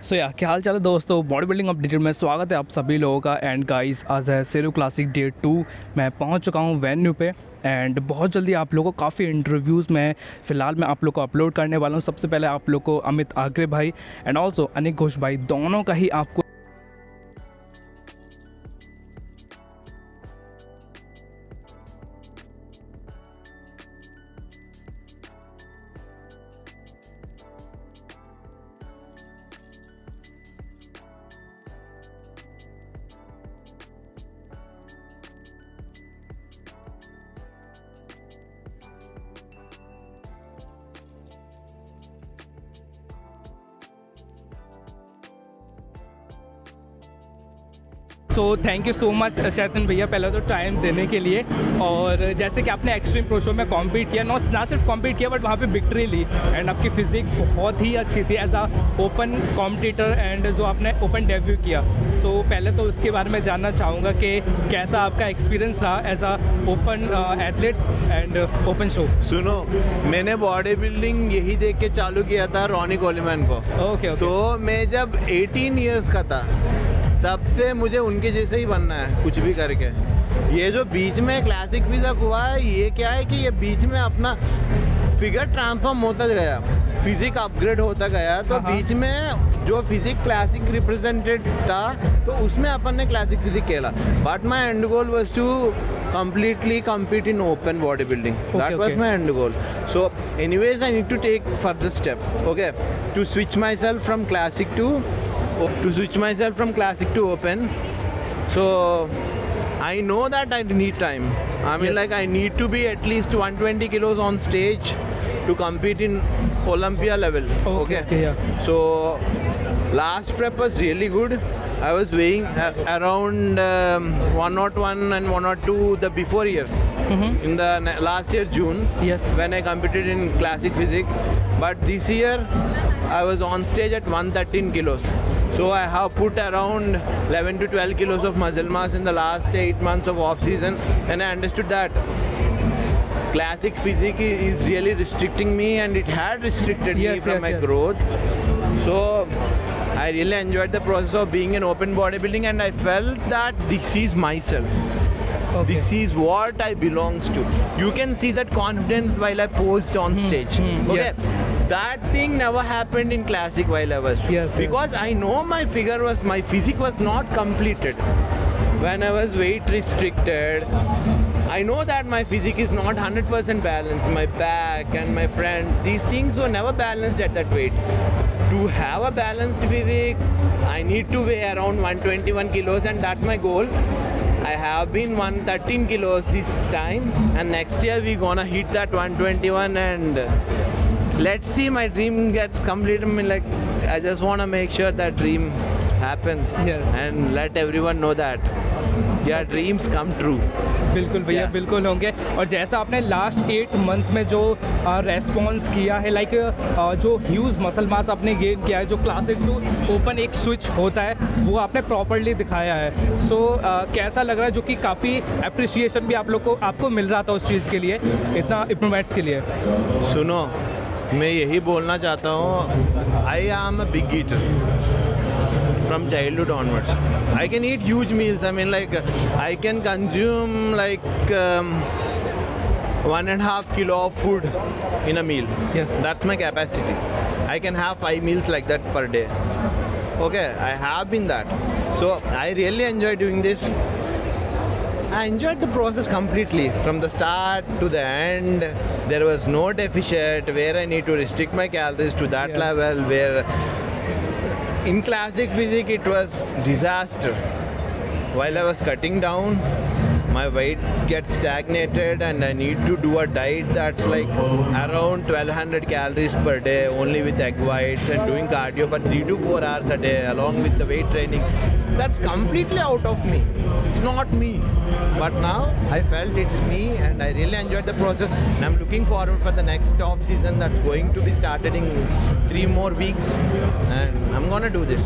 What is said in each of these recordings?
सो या क्या हाल चाल है दोस्तों, बॉडी बिल्डिंग अपडेटेड में स्वागत है आप सभी लोगों का। एंड गाइस, आज है सेरू क्लासिक डे 2। मैं पहुंच चुका हूं वेन्यू पे एंड बहुत जल्दी आप लोगों को काफ़ी इंटरव्यूज़ में फ़िलहाल मैं आप लोग को अपलोड करने वाला हूं। सबसे पहले आप लोग को अमित आगरे भाई एंड ऑल्सो अनिक घोष भाई, दोनों का ही आपको so thank you so much Chaitan भैया, पहले तो टाइम देने के लिए। और जैसे कि आपने एक्सट्रीम प्रो शो में कॉम्पीट किया, ना सिर्फ कॉम्पीट किया बट वहाँ पे विक्ट्री ली एंड आपकी फिजिक बहुत ही अच्छी थी as a open competitor and जो आपने ओपन डेब्यू किया। तो पहले तो उसके बारे में जानना चाहूँगा कि कैसा आपका एक्सपीरियंस रहा as a open athlete and open show. सुनो, मैंने बॉडी बिल्डिंग यही देख के चालू किया था रॉनी कोलीमैन को। ओके। तो मैं जब 18 इयर्स का था तब से मुझे उनके जैसे ही बनना है कुछ भी करके। ये जो बीच में क्लासिक फिजिक हुआ है, ये क्या है कि ये बीच में अपना फिगर ट्रांसफॉर्म होता गया, फिजिक अपग्रेड होता गया। तो बीच में जो फिजिक क्लासिक रिप्रेजेंटेड था तो उसमें अपन ने क्लासिक फिजिक खेला, but my end goal was to completely compete in open bodybuilding. That was my end goal. So anyways, I need to take further step, okay, to switch myself from classic to open. So I know that I need time. I mean, like, I need to be at least 120 kilos on stage to compete in Olympia level. Okay. Yeah. So last prep was really good. I was weighing around 101 and 102 the before year, in the last year June. Yes. When I competed in classic physics. But this year I was on stage at 113 kilos. So I have put around 11 to 12 kilos of muscle mass in the last 8 months of off season, and I understood that classic physique is really restricting me, and it had restricted me from my growth. So I really enjoyed the process of being in open bodybuilding, and I felt that this is myself. Okay. This is what I belongs to. You can see that confidence while I posed on stage. Okay. Yeah. That thing never happened in classic while I was. Because I know my physique was not completed. When I was weight restricted, I know that my physique is not 100% balanced. My back and my front, these things were never balanced at that weight. To have a balanced physique, I need to weigh around 121 kilos, and that's my goal. I have been 113 kilos this time, and next year we're gonna hit that 121, and let's see my dream gets completed. I mean, like, I just wanna make sure that dreams happen. Yes. And let everyone know that your dreams come true. बिल्कुल भैया, बिल्कुल होंगे। और जैसा आपने last 8 month में जो response किया है, लाइक जो ह्यूज मसल मास आपने गेन किया है, जो क्लासिक टू ओपन एक स्विच होता है वो आपने प्रॉपर्ली दिखाया है। सो कैसा लग रहा है, जो कि काफ़ी अप्रिसिएशन भी आपको मिल रहा था उस चीज़ के लिए, इतना इम्प्रूवमेंट्स के लिए। सुनो, मैं यही बोलना चाहता हूँ, I am a big eater from childhood onwards. I can eat huge meals. I mean, like, I can consume like 1.5 kilo of food in a meal. Yes. That's my capacity. I can have 5 meals like that per day. Okay, I have been that. So I really enjoy doing this. I enjoyed the process completely from the start to the end. There was no deficit where I need to restrict my calories to that level where in classic physique it was disaster. While I was cutting down, my weight gets stagnated, and I need to do a diet that's like around 1200 calories per day only with egg whites, and doing cardio for 3 to 4 hours a day along with the weight training. That's completely out of me. It's not me. But now I felt it's me, and I really enjoyed the process, and I'm looking forward for the next off season that's going to be started in 3 more weeks, and I'm gonna do this.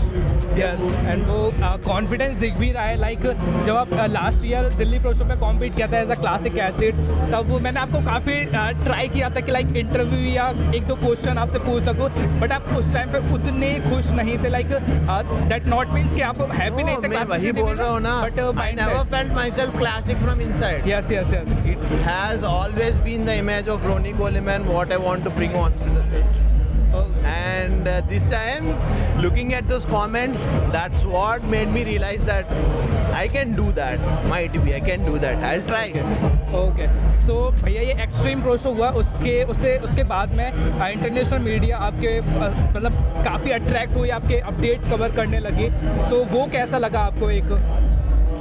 Yes and वो confidence दिख भी रहा है like जब आप last year Delhi pro show में compete किया था एज अ क्लासिक एथलीट, तब मैंने आपको काफ़ी ट्राई किया था कि लाइक इंटरव्यू या एक दो क्वेश्चन आपसे पूछ सकूँ, बट आप उस टाइम पे उतने खुश नहीं थे, लाइक दैट नॉट मीन्स कि आप हैप्पी नहीं थे। मैं वही बोल रहा हूँ ना, but I never felt myself classic from inside. Yes yes yes It has always been the image of Ronnie Coleman, what I want to bring on to the stage. And this time, looking at those comments, that's what made me realize that I can do that. Might be, I can do that. I'll try. Okay so भैया ये extreme pro show हुआ, उसके बाद में international media आपके मतलब काफ़ी attract हुई, आपके अपडेट्स कवर करने लगी, तो वो कैसा लगा आपको? एक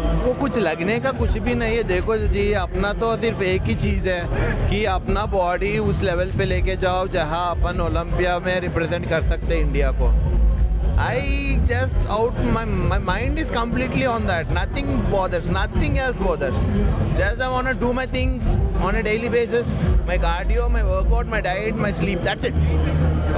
वो कुछ लगने का कुछ भी नहीं है। देखो जी, अपना तो सिर्फ एक ही चीज़ है कि अपना बॉडी उस लेवल पे लेके जाओ जहां अपन ओलंपिया में रिप्रेजेंट कर सकते हैं इंडिया को। I just my mind is completely on that. Nothing bothers, nothing else bothers. Just I want to do my things on a daily basis. My cardio, my workout, my diet, my sleep. That's it.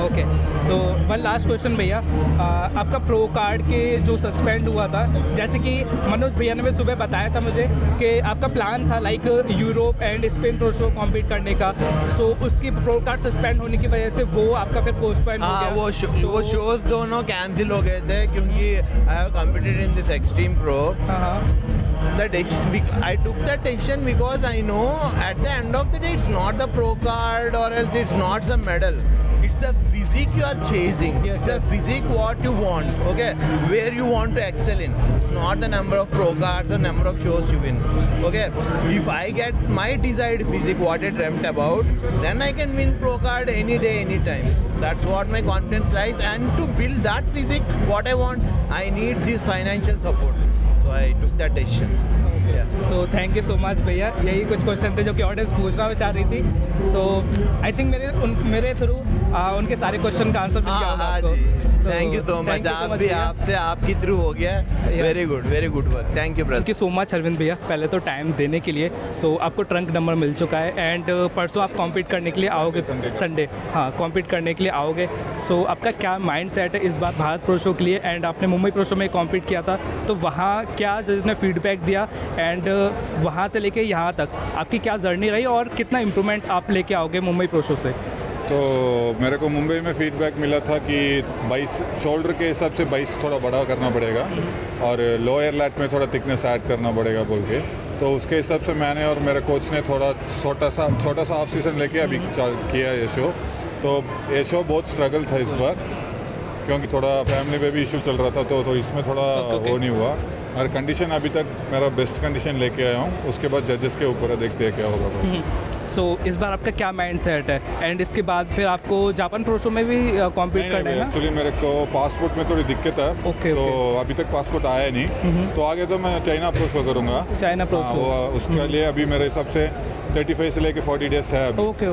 Okay तो one last question भैया, आपका pro card के जो suspend हुआ था, जैसे कि मनोज भैया ने सुबह बताया था मुझे कि आपका प्लान था like Europe and Spain pro show compete करने का, सो उसकी प्रो कार्ड सस्पेंड होने की वजह से वो आपका फिर पोस्टपोन हो हाँ, गया। वो शोज दोनों कैंसिल हो गए थे क्योंकि I have competed in this extreme pro. I took that decision because I know at the end of the day it's not the pro card or else it's not the medal. It's the physique you are chasing. Yes, it's the physique what you want, okay, where you want to excel in. It's not the number of pro cards, the number of shows you win. Okay, if I get my desired physique, what I dreamt about, then I can win pro card any day, anytime. That's what my confidence lies. And to build that physique, what I want, I need this financial support. So I took that decision. तो thank you so much भैया, यही कुछ question थे जो कि audience पूछना चाह रही थी, सो आई थिंक मेरे थ्रू उनके सारे क्वेश्चन का आंसर मिल गया होगा आपको। Thank you so much. आप भी आपसे आपकी थ्रू हो गया। Very good work. Thank you brother. Thank you so much Arvind भैया, पहले तो टाइम देने के लिए। सो आपको ट्रंक नंबर मिल चुका है एंड परसों आप कॉम्पीट करने के लिए आओगे, संडे, हाँ कॉम्पीट करने के लिए आओगे। सो आपका क्या माइंड सेट है इस बार भारत प्रो शो के लिए? एंड आपने मुंबई प्रो शो में कॉम्पीट किया था, तो वहाँ क्या जज ने फीडबैक दिया एंड वहाँ से लेके यहाँ तक आपकी क्या जर्नी रही और कितना इम्प्रूवमेंट आप लेके आओगे मुंबई प्रो शो से? तो मेरे को मुंबई में फीडबैक मिला था कि 22 शोल्डर के हिसाब से 22 थोड़ा बड़ा करना पड़ेगा और लोअर लैट में थोड़ा थिकनेस ऐड करना पड़ेगा बोल के, तो उसके हिसाब से मैंने और मेरे कोच ने थोड़ा छोटा सा ऑफ सीज़न लेके अभी किया ये शो। तो ये शो बहुत स्ट्रगल था इस बार क्योंकि थोड़ा फैमिली में भी इशू चल रहा था, तो इसमें थोड़ा वो नहीं हुआ। और कंडीशन अभी तक मेरा बेस्ट कंडीशन लेके आया हूँ, उसके बाद जजेस के ऊपर देखते हैं क्या होगा। सो इस बार आपका क्या माइंड सेट है एंड इसके बाद फिर आपको जापान प्रो शो में भी कॉम्पीट करना है? एक्चुअली मेरे को पासपोर्ट में थोड़ी दिक्कत है, तो अभी तक पासपोर्ट आया नहीं, तो आगे तो मैं चाइना प्रो शो करूँगा। चाइना प्रो शो उसके लिए अभी मेरे हिसाब से 35 से लेके 40 डेज है अभी। ओके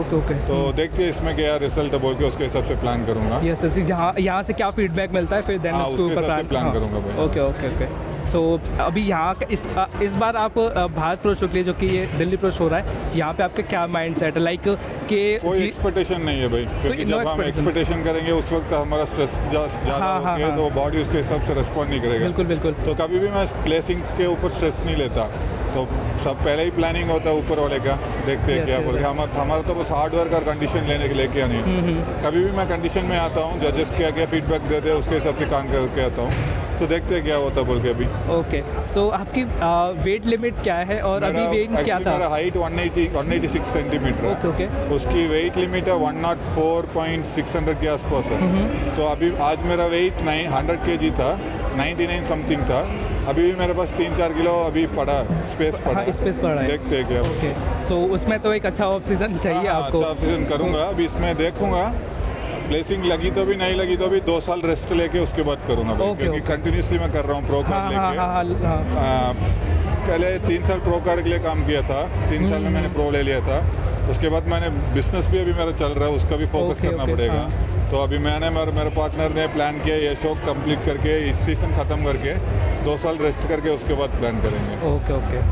तो देखते हैं इसमें क्या रिजल्ट बोल के उसके हिसाब से प्लान करूँगा। यस जहाँ यहाँ से क्या फीडबैक मिलता है फिर देन उसके ऊपर प्लान करूँगा। ओके सो अभी यहाँ इस बार आप भारत प्रो शो के लिए जो कि ये दिल्ली प्रो शो हो रहा है, यहाँ पे आपका क्या माइंड सेट है? लाइक कि कोई एक्सपेक्टेशन नहीं है भाई, क्योंकि जब हम एक्सपेक्टेशन करेंगे उस वक्त हमारा स्ट्रेस ज़्यादा होगा, तो बॉडी उसके हिसाब से रिस्पॉन्ड नहीं करेगा। बिल्कुल। तो कभी भी मैं प्लेसिंग के ऊपर स्ट्रेस नहीं लेता, तो सब पहले ही प्लानिंग होता है ऊपर वाले का, देखते हैं क्या बोल के। हमारा तो बस हार्ड वर्क और कंडीशन लेने के लेके आनी है। कभी भी मैं कंडीशन में आता हूँ, जजेस क्या फीडबैक देते हैं उसके हिसाब से काम करके आता हूँ, तो देखते हैं क्या होता बोल के अभी। ओके सो आपकी वेट लिमिट क्या है और अभी वेट क्या था? मेरा हाइट 186 सेंटीमीटर है। ओके उसकी वेट लिमिट है 104.600 के आसपास है। तो अभी आज मेरा वेट 100 kg था, 99 समथिंग था। अभी भी मेरे पास 3-4 किलो अभी पड़ा, स्पेस पड़ा है। देखते हैं क्या। ओके सो उसमें तो एक अच्छा ऑफ सीजन चाहिए आपको। अच्छा ऑफ सीजन करूँगा, अभी इसमें देखूंगा प्लेसिंग लगी तो भी, नहीं लगी तो भी 2 साल रेस्ट लेके उसके बाद करूँगा, क्योंकि कंटिन्यूसली मैं कर रहा हूँ प्रो कार्ड लेके। पहले 3 साल प्रो कार्ड के लिए काम किया था, 3 साल में मैंने प्रो ले लिया था। उसके बाद मैंने बिजनेस भी अभी मेरा चल रहा है, उसका भी फोकस करना पड़ेगा। तो अभी मैंने मेरे पार्टनर ने प्लान किया ये शो कंप्लीट करके इस सीज़न ख़त्म करके 2 साल रेस्ट करके उसके बाद प्लान करेंगे। ओके